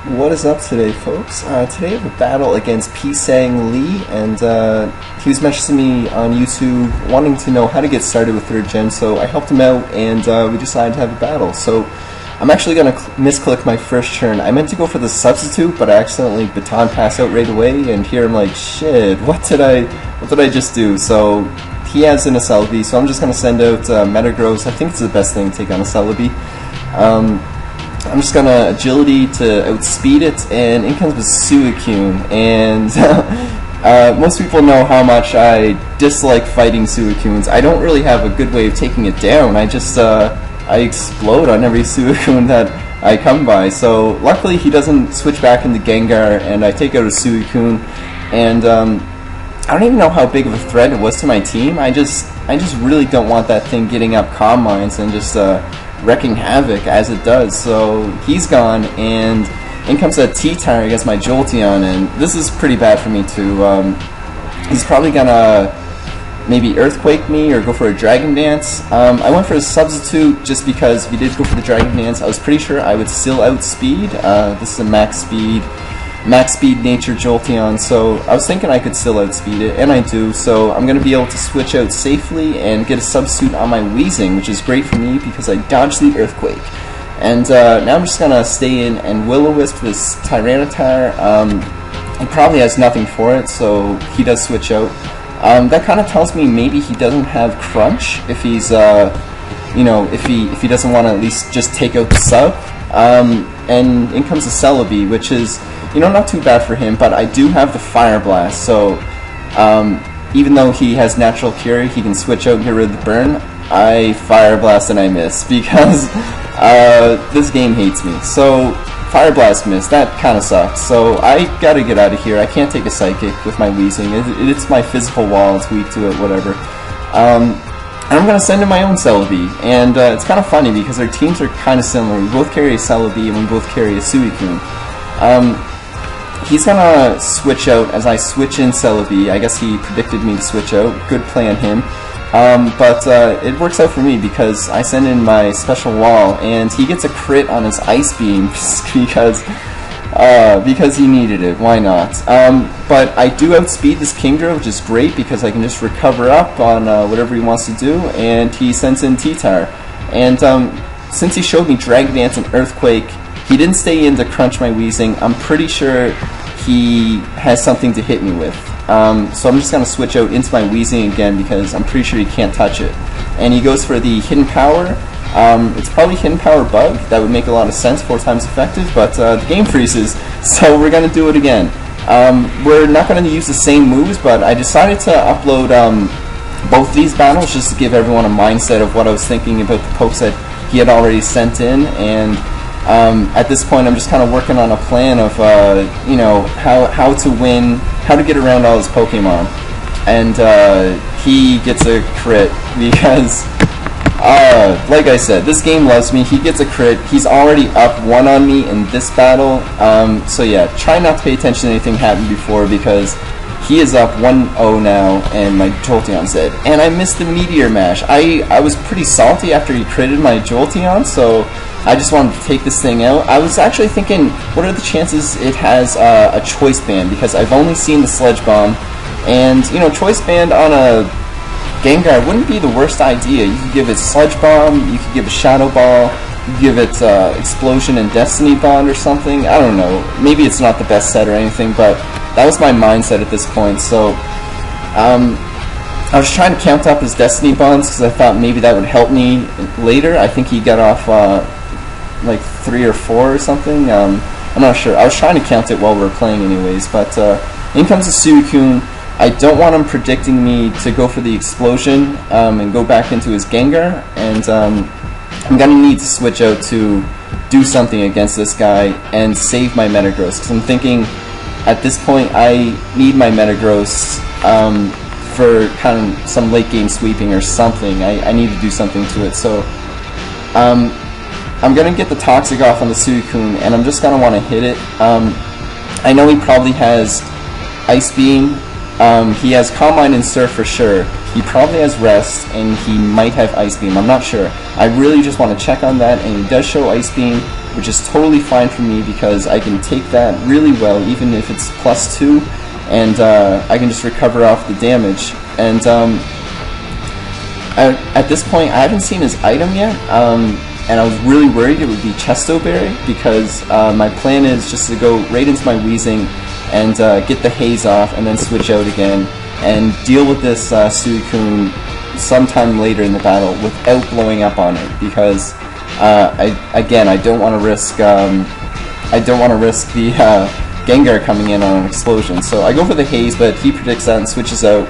What is up today, folks? Today I have a battle against psangli, and he was messaging me on YouTube wanting to know how to get started with 3rd gen, so I helped him out, and we decided to have a battle. So I'm actually going to misclick my first turn. I meant to go for the substitute, but I accidentally baton pass out right away, and here I'm like, shit, what did I just do? So he has an Celebi, so I'm just going to send out Metagross. I think it's the best thing to take on a Celebi. I'm just gonna agility to outspeed it, and in comes with Suicune, and most people know how much I dislike fighting Suicunes. I don't really have a good way of taking it down. I just I explode on every Suicune that I come by. So luckily he doesn't switch back into Gengar, and I take out a Suicune, and I don't even know how big of a threat it was to my team. I just really don't want that thing getting up Calm Minds and just wrecking havoc as it does. So he's gone, and in comes a T-Tire against my Jolteon, and this is pretty bad for me too. He's probably gonna maybe Earthquake me or go for a Dragon Dance. I went for a substitute just because if he did go for the Dragon Dance, I was pretty sure I would still outspeed. This is a max speed nature Jolteon, so I was thinking I could still outspeed it, and I do, so I'm going to be able to switch out safely and get a substitute on my Weezing, which is great for me because I dodged the Earthquake. And now I'm just going to stay in and Will-O-Wisp this Tyranitar. He probably has nothing for it, so he does switch out. That kind of tells me maybe he doesn't have Crunch if he's, you know, if he doesn't want to at least just take out the sub. And in comes the Celebi, which is, you know, not too bad for him, but I do have the Fire Blast, so even though he has Natural Cure, he can switch out and get rid of the burn. I Fire Blast and I miss, because this game hates me. So Fire Blast missed, that kind of sucks, so I gotta get out of here. I can't take a Psychic with my Weezing, it's my physical wall, it's weak to it, whatever. I'm going to send in my own Celebi, and it's kind of funny because our teams are kind of similar. We both carry a Celebi and we both carry a Suicune. He's going to switch out as I switch in Celebi. I guess he predicted me to switch out. Good play on him. But it works out for me because I send in my special wall, and he gets a crit on his Ice Beam because he needed it. Why not? But I do outspeed this Kingdra, which is great because I can just recover up on whatever he wants to do, and he sends in T-Tire. And since he showed me Dragon Dance and Earthquake, he didn't stay in to crunch my Weezing. I'm pretty sure he has something to hit me with. So I'm just going to switch out into my Weezing again because I'm pretty sure he can't touch it. And he goes for the Hidden Power. It's probably Hidden Power Bug. That would make a lot of sense, 4 times effective, but the game freezes, so we're going to do it again. We're not going to use the same moves, but I decided to upload both these battles just to give everyone a mindset of what I was thinking about the pokes that he had already sent in, and at this point I'm just kind of working on a plan of you know, how to win, how to get around all his Pokemon. And he gets a crit because like I said, this game loves me. He gets a crit. He's already up 1 on me in this battle. So yeah, try not to pay attention to anything happened before because he is up 1-0 now, and my Jolteon's dead. And I missed the Meteor Mash. I was pretty salty after he critted my Jolteon, so I just wanted to take this thing out. I was actually thinking, what are the chances it has a Choice Band, because I've only seen the Sledge Bomb, and you know, Choice Band on a Gengar wouldn't be the worst idea. You could give it Sludge Bomb, you could give it Shadow Ball, you could give it Explosion and Destiny Bond or something. I don't know. Maybe it's not the best set or anything, but that was my mindset at this point. So I was trying to count up his Destiny Bonds because I thought maybe that would help me later. I think he got off like 3 or 4 or something. I'm not sure. I was trying to count it while we were playing anyways, but in comes the Suicune. I don't want him predicting me to go for the Explosion and go back into his Gengar, and I'm going to need to switch out to do something against this guy and save my Metagross, because I'm thinking at this point I need my Metagross for kind of some late game sweeping or something. I need to do something to it, so I'm going to get the Toxic off on the Suicune, and I'm just going to want to hit it. I know he probably has Ice Beam. He has Calm Mind and Surf for sure. He probably has Rest, and he might have Ice Beam. I'm not sure. I really just want to check on that, and he does show Ice Beam. which is totally fine for me because I can take that really well, even if it's +2, and I can just recover off the damage. And at this point, I haven't seen his item yet, and I was really worried it would be Chesto Berry, because my plan is just to go right into my Weezing and get the haze off, and then switch out again, and deal with this Suicune sometime later in the battle without blowing up on it, because I don't want to risk the Gengar coming in on an explosion. So I go for the haze, but he predicts that and switches out,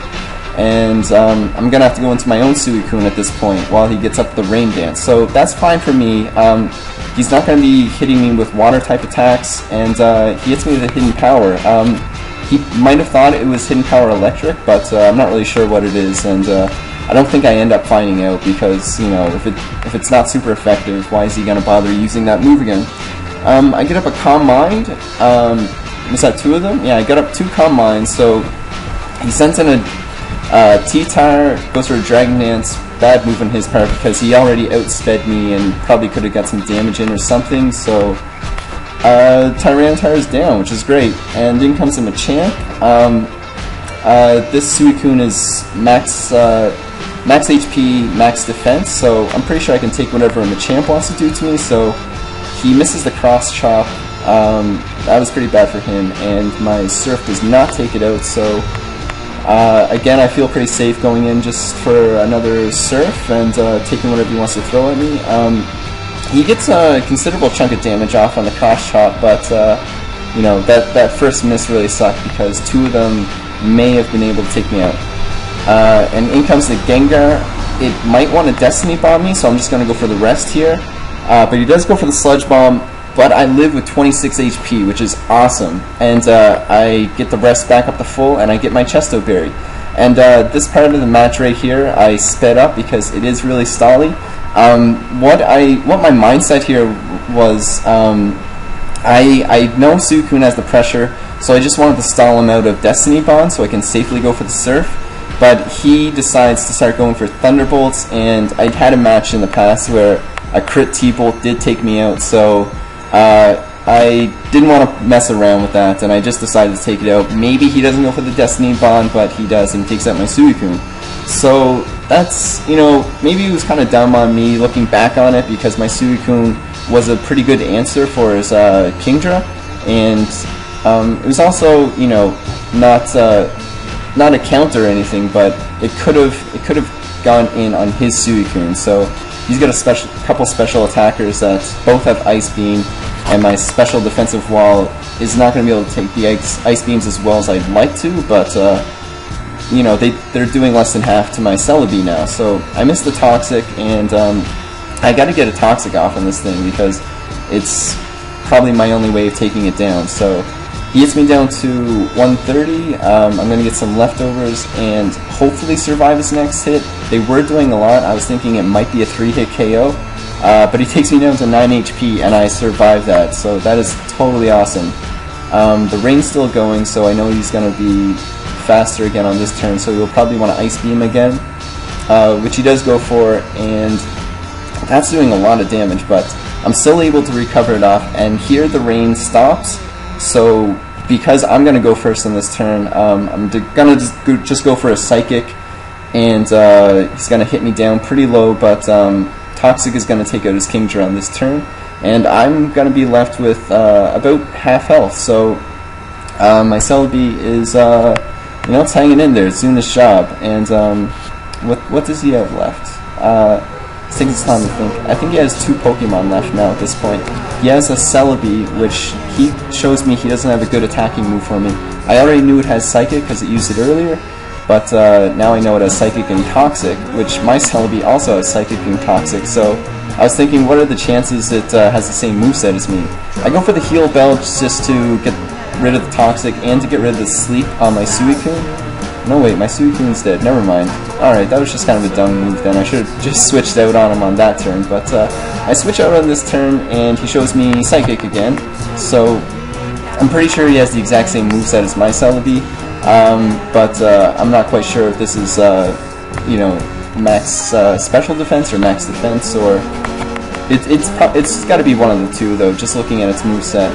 and I'm gonna have to go into my own Suicune at this point while he gets up the Rain Dance. So that's fine for me. He's not going to be hitting me with water type attacks, and he hits me with a hidden power. He might have thought it was hidden power electric, but I'm not really sure what it is, and I don't think I end up finding out, because, you know, if it's not super effective, why is he going to bother using that move again? I get up a Calm Mind. Was that 2 of them? Yeah, I got up 2 Calm Minds, so he sends in a T-Tire, goes for a Dragon Dance. Bad move on his part, because he already outsped me and probably could have got some damage in or something, so Tyranitar is down, which is great. And in comes a Machamp. This Suicune is max HP, max defense, so I'm pretty sure I can take whatever a Machamp wants to do to me, so he misses the Cross Chop. That was pretty bad for him, and my Surf does not take it out, so again, I feel pretty safe going in just for another Surf and taking whatever he wants to throw at me. He gets a considerable chunk of damage off on the Cross Chop, but you know, that first miss really sucked, because 2 of them may have been able to take me out. And in comes the Gengar. It might want to Destiny Bomb me, so I'm just going to go for the rest here. But he does go for the Sludge Bomb, but I live with 26 HP, which is awesome. And I get the rest back up to full, and I get my Chesto Berry. And this part of the match right here, I sped up because it is really stally. What my mindset here was, I know Suicune has the pressure, so I just wanted to stall him out of Destiny Bond so I can safely go for the Surf. But he decides to start going for Thunderbolts, and I'd had a match in the past where a crit T-Bolt did take me out, so I didn't want to mess around with that, and I just decided to take it out. Maybe he doesn't go for the Destiny Bond, but he does, and he takes out my Suicune. So that's, you know, maybe it was kind of dumb on me looking back on it, because my Suicune was a pretty good answer for his Kingdra, and it was also, you know, not a counter or anything, but it could have gone in on his Suicune. So he's got a couple special attackers that both have Ice Beam, and my special defensive wall is not going to be able to take the Ice Beams as well as I'd like to, but you know, they're doing less than half to my Celebi now, so I missed the Toxic, and I got to get a Toxic off on this thing, because it's probably my only way of taking it down. So he gets me down to 130, I'm going to get some leftovers and hopefully survive his next hit. They were doing a lot. I was thinking it might be a 3-hit KO, but he takes me down to 9 HP and I survive that, so that is totally awesome. The rain's still going, so I know he's going to be faster again on this turn, so he'll probably want to Ice Beam again, which he does go for, and that's doing a lot of damage, but I'm still able to recover it off, and here the rain stops. So because I'm going to go first on this turn, I'm going to just go for a Psychic, and he's going to hit me down pretty low, but Toxic is going to take out his Kingdra on this turn, and I'm going to be left with about half health. So my Celebi is, you know, it's hanging in there. It's doing its job. And what does he have left? It takes his time to think. I think he has 2 Pokemon left now at this point. He has a Celebi, which he shows me he doesn't have a good attacking move for me. I already knew it has Psychic because it used it earlier, but now I know it has Psychic and Toxic, which my Celebi also has Psychic and Toxic, so I was thinking, what are the chances it has the same moveset as me? I go for the Heal Bell just to get rid of the Toxic and to get rid of the Sleep on my Suicune. No wait, my Suicune's dead, never mind. Alright, that was just kind of a dumb move then. I should have just switched out on him on that turn, but I switch out on this turn and he shows me Psychic again, so I'm pretty sure he has the exact same moveset as my Celebi, but I'm not quite sure if this is, you know, max special defense or max defense, or It's got to be one of the two though. Just looking at its moveset.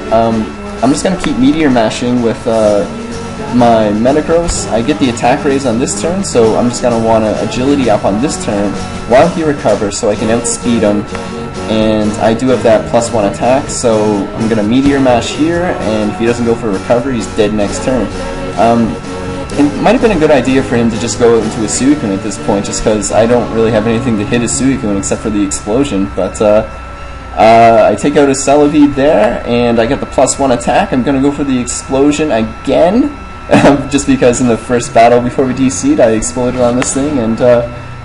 I'm just gonna keep Meteor Mashing with my Metagross. I get the attack raise on this turn, so I'm just gonna want to Agility up on this turn while he recovers, so I can outspeed him. And I do have that +1 attack, so I'm gonna Meteor Mash here, and if he doesn't go for a recovery, he's dead next turn. It might have been a good idea for him to just go into a Suicune at this point, just because I don't really have anything to hit a Suicune except for the explosion. But I take out a Celebi there, and I get the +1 attack. I'm going to go for the explosion again, just because in the first battle before we DC'd, I exploded on this thing, and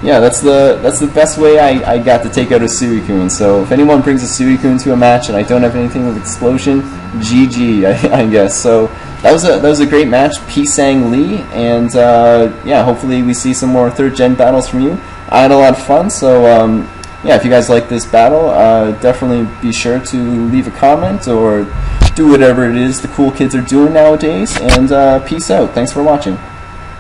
yeah, that's the best way I got to take out a Suicune. So if anyone brings a Suicune to a match and I don't have anything with explosion, GG, I guess. So that was a great match, psangli, and yeah, hopefully we see some more 3rd gen battles from you. I had a lot of fun, so yeah, if you guys like this battle, definitely be sure to leave a comment or do whatever it is the cool kids are doing nowadays, and peace out. Thanks for watching.